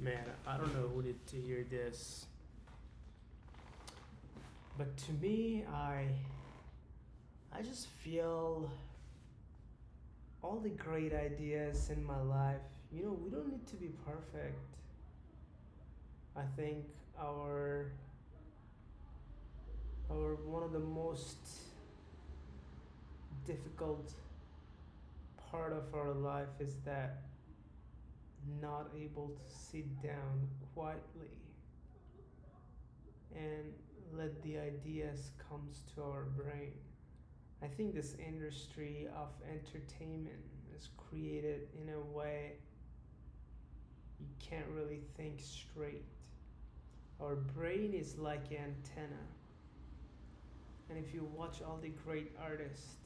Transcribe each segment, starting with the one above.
Man, I don't know who needed to hear this, but to me, I just feel all the great ideas in my life. We don't need to be perfect. I think our one of the most difficult part of our life is that not able to sit down quietly and let the ideas comes to our brain. I think this industry of entertainment is created in a way you can't really think straight. Our brain is like an antenna, and if you watch all the great artists,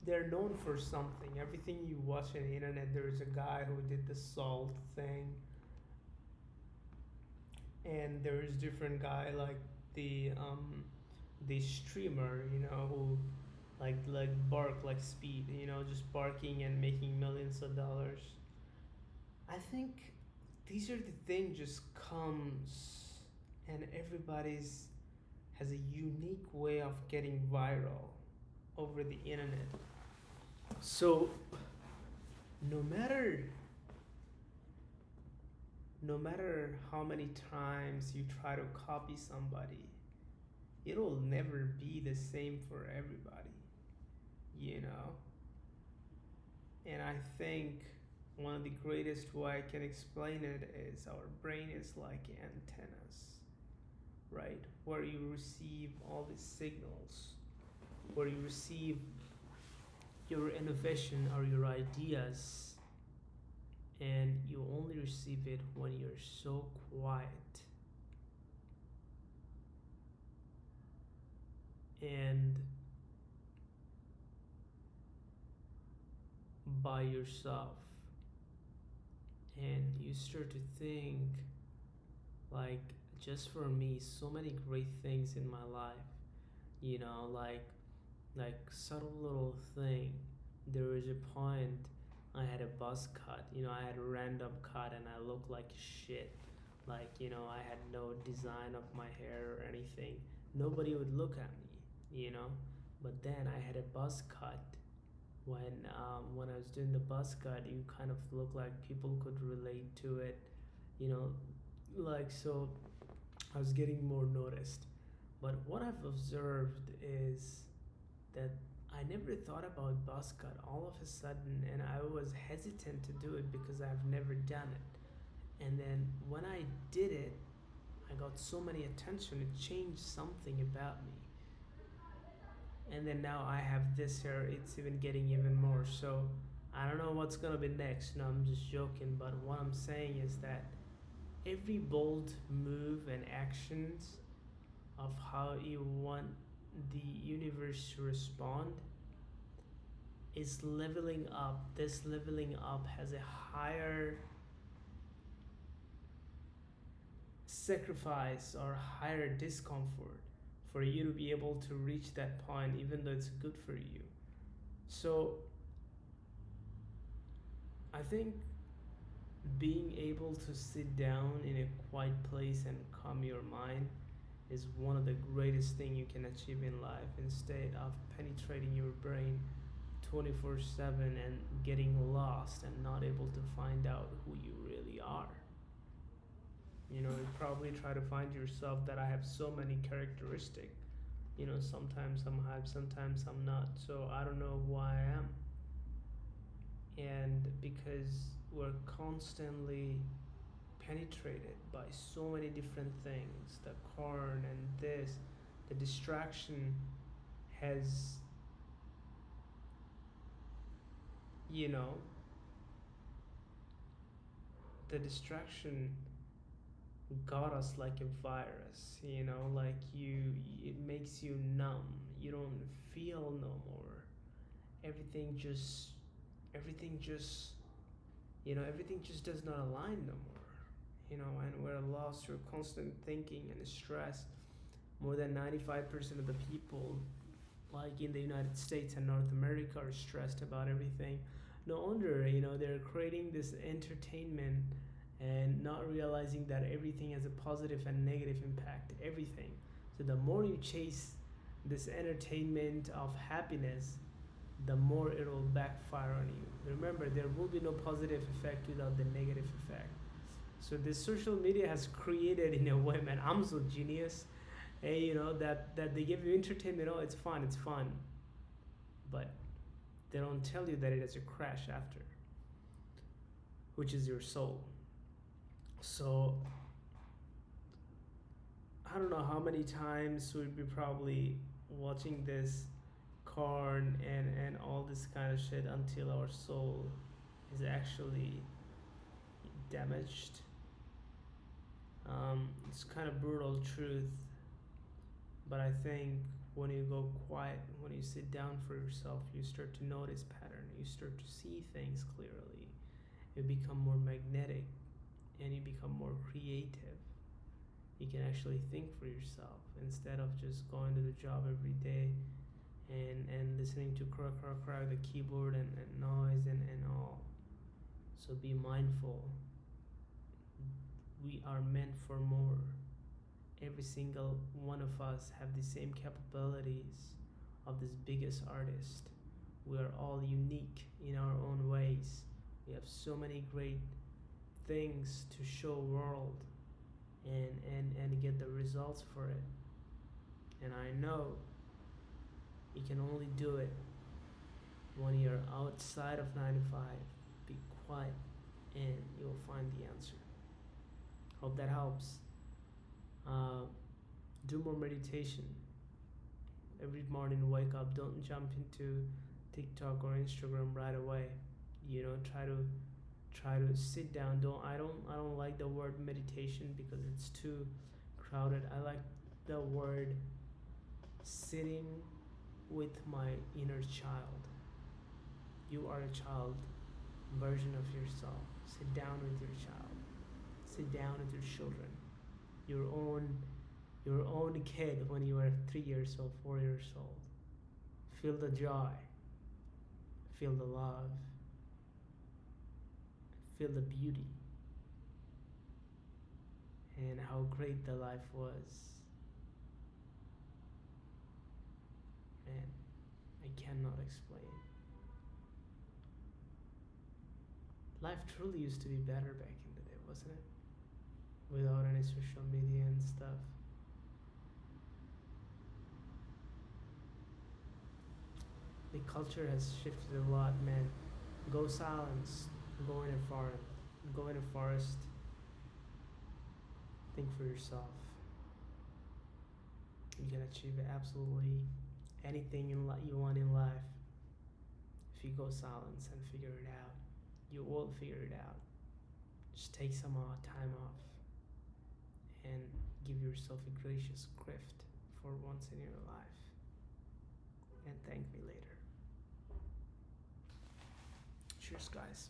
they're known for something. Everything you watch on the internet, there's a guy who did the salt thing, and there's different guy like the streamer, who like bark like speed, just barking and making millions of dollars. I think these are the things just comes, and everybody's has a unique way of getting viral over the internet. So no matter no matter how many times you try to copy somebody, it'll never be the same for everybody, you know? And I think one of the greatest way I can explain it is our brain is like antennas, right? Where you receive all these signals, where you receive your innovation or your ideas, and you only receive it when you're so quiet and by yourself, and you start to think like, just for me, so many great things in my life, like subtle little thing. There was a point I had a buzz cut, I had a random cut and I looked like shit. Like, I had no design of my hair or anything. Nobody would look at me. But then I had a buzz cut. When I was doing the buzz cut, you kind of look like people could relate to it, you know, like so. I was getting more noticed. But what I've observed is that I never thought about buzz cut all of a sudden, and I was hesitant to do it because I've never done it. And then when I did it, I got so many attention. It changed something about me. And then now I have this here. It's even getting even more. So I don't know what's gonna be next. No, I'm just joking. But what I'm saying is that every bold move and actions of how you want the universe to respond is leveling up. This leveling up has a higher sacrifice or higher discomfort for you to be able to reach that point, even though it's good for you. So I think being able to sit down in a quiet place and calm your mind is one of the greatest thing you can achieve in life, instead of penetrating your brain 24/7 and getting lost and not able to find out who you really are. You probably try to find yourself that I have so many characteristic. Sometimes I'm hype, sometimes I'm not. So I don't know who I am. And because we're constantly penetrated by so many different things, the corn and this, the distraction has, you know, the distraction got us like a virus, like it makes you numb. You don't feel no more. Everything just, everything just, everything just does not align no more. And we're lost. You're constant thinking and stress. More than 95% of the people, like in the United States and North America, are stressed about everything. No wonder, they're crazy. creating this entertainment and not realizing that everything has a positive and negative impact, everything. So the more you chase this entertainment of happiness, the more it will backfire on you. Remember, there will be no positive effect without the negative effect. So this social media has created, in a way, man, I'm so genius. And that they give you entertainment. Oh, it's fun, it's fun. But they don't tell you that it has a crash after, which is your soul. So I don't know how many times we'd be probably watching this corn and all this kind of shit until our soul is actually damaged. It's kind of brutal truth, but I think when you go quiet, when you sit down for yourself, you start to notice pattern, you start to see things clearly, you become more magnetic, and you become more creative. You can actually think for yourself instead of just going to the job every day and listening to crack the keyboard and noise and all. So be mindful. We are meant for more. Every single one of us have the same capabilities of this biggest artist. We are all unique in our own ways. We have so many great things to show world and get the results for it. And I know you can only do it when you're outside of 9 to 5. Be quiet and you'll find the answer. Hope that helps. Do more meditation. Every morning wake up, don't jump into TikTok or Instagram right away. Try to sit down. I don't like the word meditation because it's too crowded. I like the word sitting with my inner child. You are a child version of yourself. Sit down with your child. Sit down with your children. Your own kid when you were 3 years old, 4 years old. Feel the joy. Feel the love. Feel the beauty. And how great the life was. Man, I cannot explain. Life truly used to be better back in the day, wasn't it? Without any social media and stuff. The culture has shifted a lot, man. Go silence. Go in a forest. Go in a forest. Think for yourself. You can achieve absolutely anything you want in life if you go silence and figure it out. You will figure it out. Just take some time off and give yourself a gracious gift for once in your life. And thank me later. Cheers, guys.